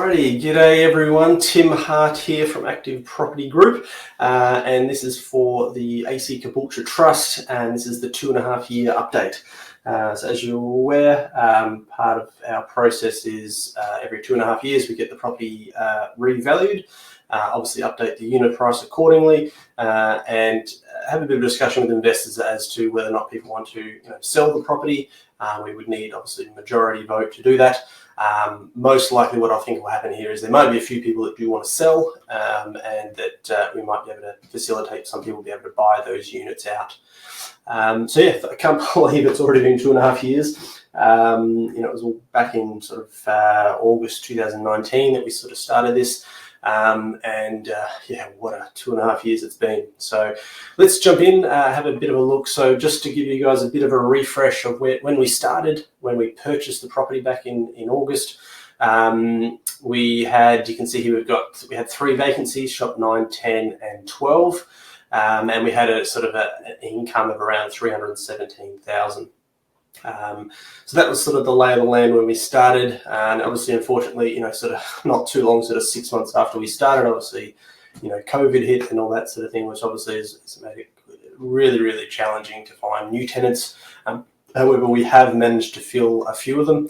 Alrighty, g'day everyone. Tim Hart here from Active Property Group, and this is for the AC Caboolture Trust, and this is the 2.5 year update. So as you're aware, part of our process is every 2.5 years we get the property revalued, obviously update the unit price accordingly, and have a bit of a discussion with investors as to whether or not people want to sell the property. We would need obviously a majority vote to do that. Most likely what I think will happen here is there might be a few people that do want to sell, and that we might be able to facilitate some people be able to buy those units out. So yeah, I can't believe it's already been 2.5 years. It was all back in sort of August 2019 that we sort of started this. Yeah, what a 2.5 years it's been. So let's jump in, have a bit of a look. So just to give you guys a bit of a refresh of when we started, when we purchased the property back in August, we had, you can see here, we had 3 vacancies, shop 9, 10 and 12, and we had a sort of an income of around 317,000. So that was sort of the lay of the land when we started, and obviously, unfortunately, sort of not too long, sort of 6 months after we started, obviously, COVID hit and all that sort of thing, which obviously has made it really, really challenging to find new tenants. However, we have managed to fill a few of them.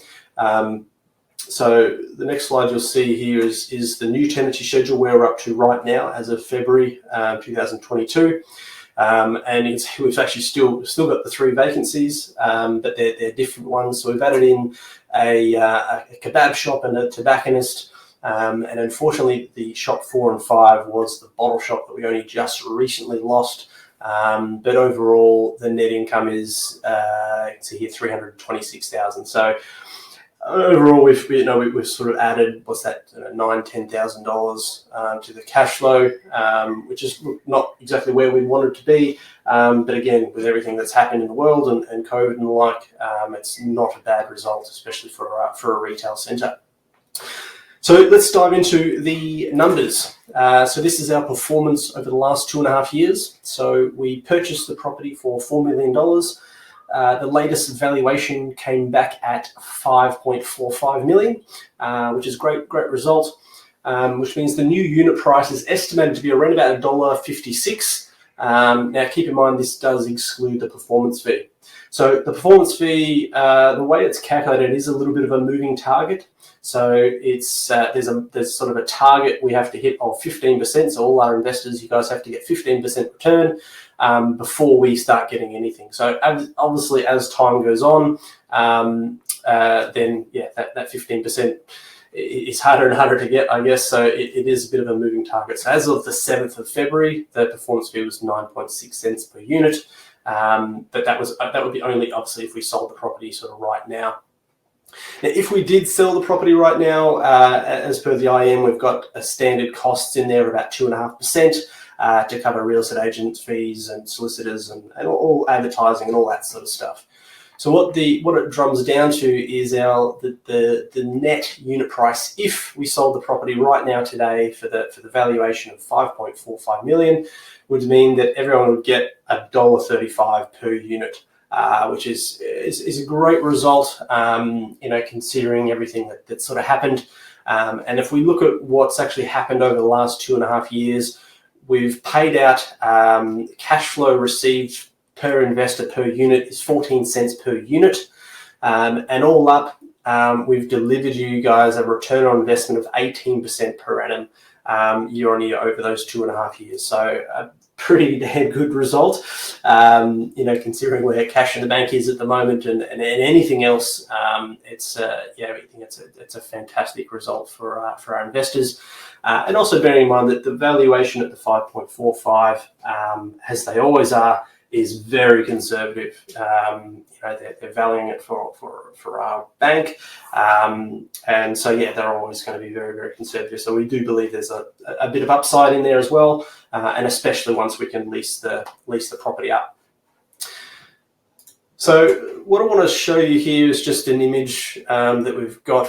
So the next slide you'll see here is the new tenancy schedule where we're up to right now as of February 2022. And you can see we've actually still got the 3 vacancies, but they're different ones. So we've added in a kebab shop and a tobacconist, and unfortunately the shop 4 and 5 was the bottle shop that we only just recently lost. But overall the net income is you can see here 326,000. So overall, we've sort of added, what's that, $9,000–$10,000 to the cash flow, which is not exactly where we wanted to be. But again, with everything that's happened in the world and COVID and the like, it's not a bad result, especially for a retail centre. So let's dive into the numbers. So this is our performance over the last 2.5 years. So we purchased the property for $4 million. The latest valuation came back at 5.45 million, which is great result, which means the new unit price is estimated to be around about $1.56. Now keep in mind this does exclude the performance fee. So the performance fee, the way it's calculated is a little bit of a moving target. So it's there's sort of a target we have to hit of 15%. So all our investors, you guys have to get 15% return before we start getting anything. So obviously as time goes on, then yeah, that 15% is harder and harder to get, I guess. So it is a bit of a moving target. So as of the 7th of February, the performance fee was 9.6 cents per unit. But that would be only obviously if we sold the property sort of right now. Now, if we did sell the property right now, as per the IM, we've got a standard costs in there of about 2.5% to cover real estate agents' fees and solicitors and all advertising and all that sort of stuff. So what it drums down to is the net unit price if we sold the property right now today for the valuation of 5.45 million, would mean that everyone would get $1.35 per unit, which is a great result, considering everything that sort of happened. And if we look at what's actually happened over the last 2.5 years, we've paid out cash flow received per investor per unit is 14 cents per unit, and all up, we've delivered you guys a return on investment of 18% per annum year on year over those 2.5 years. So a pretty damn good result, considering where cash in the bank is at the moment and anything else. It's a fantastic result for our investors, and also bearing in mind that the valuation at the 5.45, as they always are, is very conservative. They're valuing it for our bank, and so yeah, they're always going to be very, very conservative. So we do believe there's a bit of upside in there as well, and especially once we can lease the property up. So what I want to show you here is just an image that we've got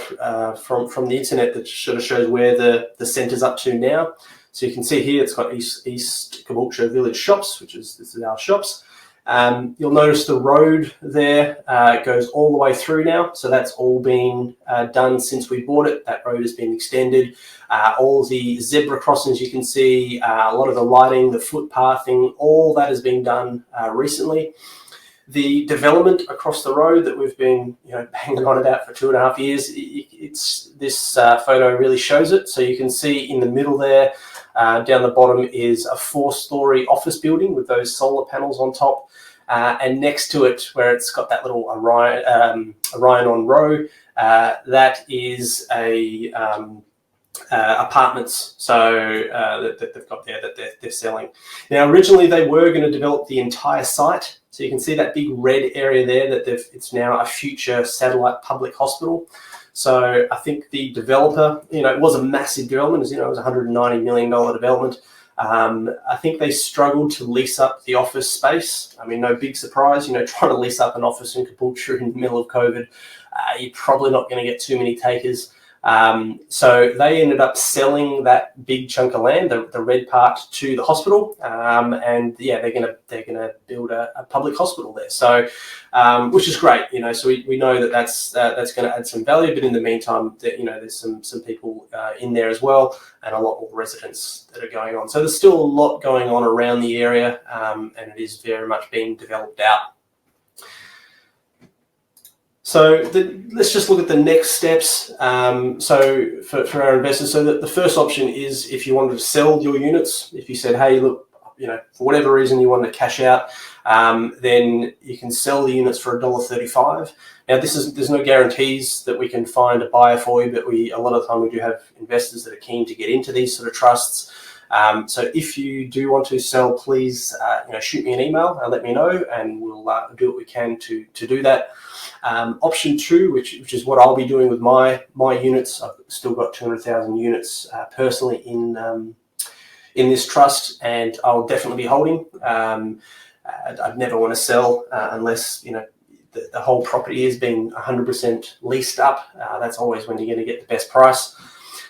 from the internet that sort of shows where the centre's up to now. So you can see here it's got East Caboolture Village Shops, this is our shops, You'll notice the road there goes all the way through now. So that's all been done since we bought it. That road has been extended. All the zebra crossings you can see, a lot of the lighting, the footpathing, all that has been done recently. The development across the road that we've been banging on about for 2.5 years, this photo really shows it. So you can see in the middle there, down the bottom is a 4-story office building with those solar panels on top. And next to it, where it's got that little Orion on row, that is a apartments. So that they've got there that they're selling. Now, originally they were going to develop the entire site. So you can see that big red area there that it's now a future satellite public hospital. So I think the developer, it was a massive development, as it was a $190 million development. I think they struggled to lease up the office space. I mean, no big surprise, trying to lease up an office in Caboolture in the middle of COVID, you're probably not going to get too many takers. So they ended up selling that big chunk of land, the red part, to the hospital, and yeah, they're gonna build a public hospital there. So, which is great, So we know that's going to add some value. But in the meantime, there's some people in there as well, and a lot more residents that are going on. So there's still a lot going on around the area, and it is very much being developed out. So let's just look at the next steps. So for our investors, so the first option is if you wanted to sell your units. If you said, hey, look, for whatever reason you wanted to cash out, then you can sell the units for $1.35. Now, there's no guarantees that we can find a buyer for you, but a lot of the time we do have investors that are keen to get into these sort of trusts. So if you do want to sell, please shoot me an email and let me know, and we'll do what we can to do that. Option 2, which is what I'll be doing with my units. I've still got 200,000 units personally in this trust, and I'll definitely be holding. I'd never want to sell unless the whole property is being 100% leased up. That's always when you're going to get the best price.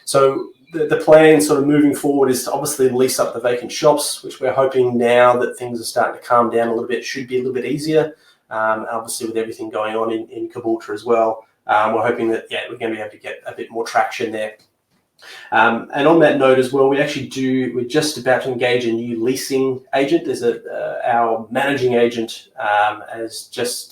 So the plan sort of moving forward is to obviously lease up the vacant shops, which we're hoping now that things are starting to calm down a little bit should be a little bit easier. Obviously with everything going on in Caboolture as well, we're hoping that we're going to be able to get a bit more traction there. And on that note as well, we're just about to engage a new leasing agent. There's our managing agent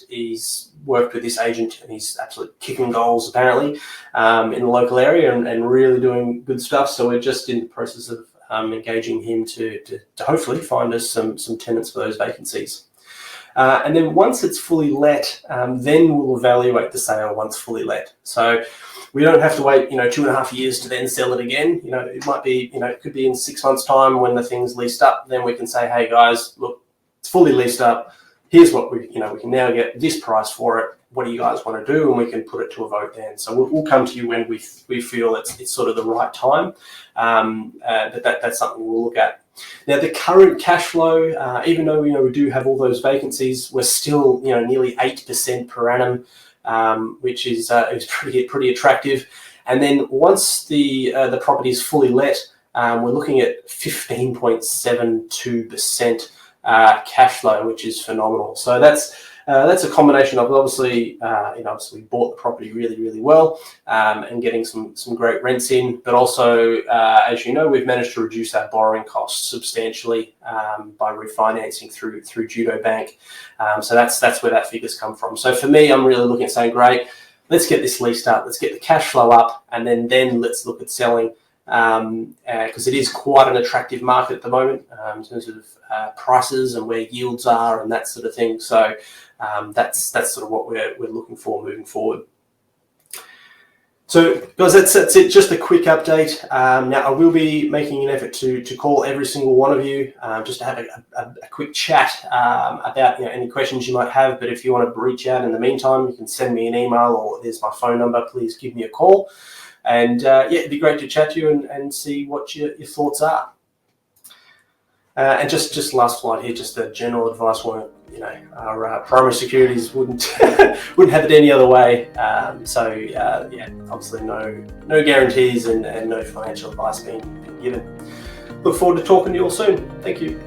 he's worked with this agent, and he's absolutely kicking goals apparently in the local area and really doing good stuff. So we're just in the process of engaging him to hopefully find us some tenants for those vacancies. And then once it's fully let, then we'll evaluate the sale once fully let. So we don't have to wait, 2.5 years to then sell it again. It might be, it could be in 6 months' time when the thing's leased up. Then we can say, hey guys, look, it's fully leased up. Here's what we can now get this price for it. What do you guys want to do? And we can put it to a vote then. So we'll come to you when we feel it's sort of the right time. That's something we'll look at. Now, the current cash flow, even though we do have all those vacancies, we're still nearly 8% per annum, which is pretty attractive. And then once the property is fully let, we're looking at 15.72% cash flow, which is phenomenal. So that's a combination of obviously bought the property really, really well, and getting some great rents in, but also, as we've managed to reduce our borrowing costs substantially by refinancing through Judo Bank. So that's where that figure's come from. So for me, I'm really looking at saying, great, let's get this leased up, let's get the cash flow up, and then let's look at selling. Because it is quite an attractive market at the moment in terms of prices and where yields are and that sort of thing. So that's sort of what we're looking for moving forward. So guys, that's it. Just a quick update. Now I will be making an effort to call every single one of you just to have a quick chat about any questions you might have. But if you want to reach out in the meantime, you can send me an email, or there's my phone number. Please give me a call. And it'd be great to chat to you and see what your thoughts are. And just last slide here, just the general advice. Our primary securities wouldn't have it any other way. Obviously no guarantees and no financial advice being given. Look forward to talking to you all soon. Thank you.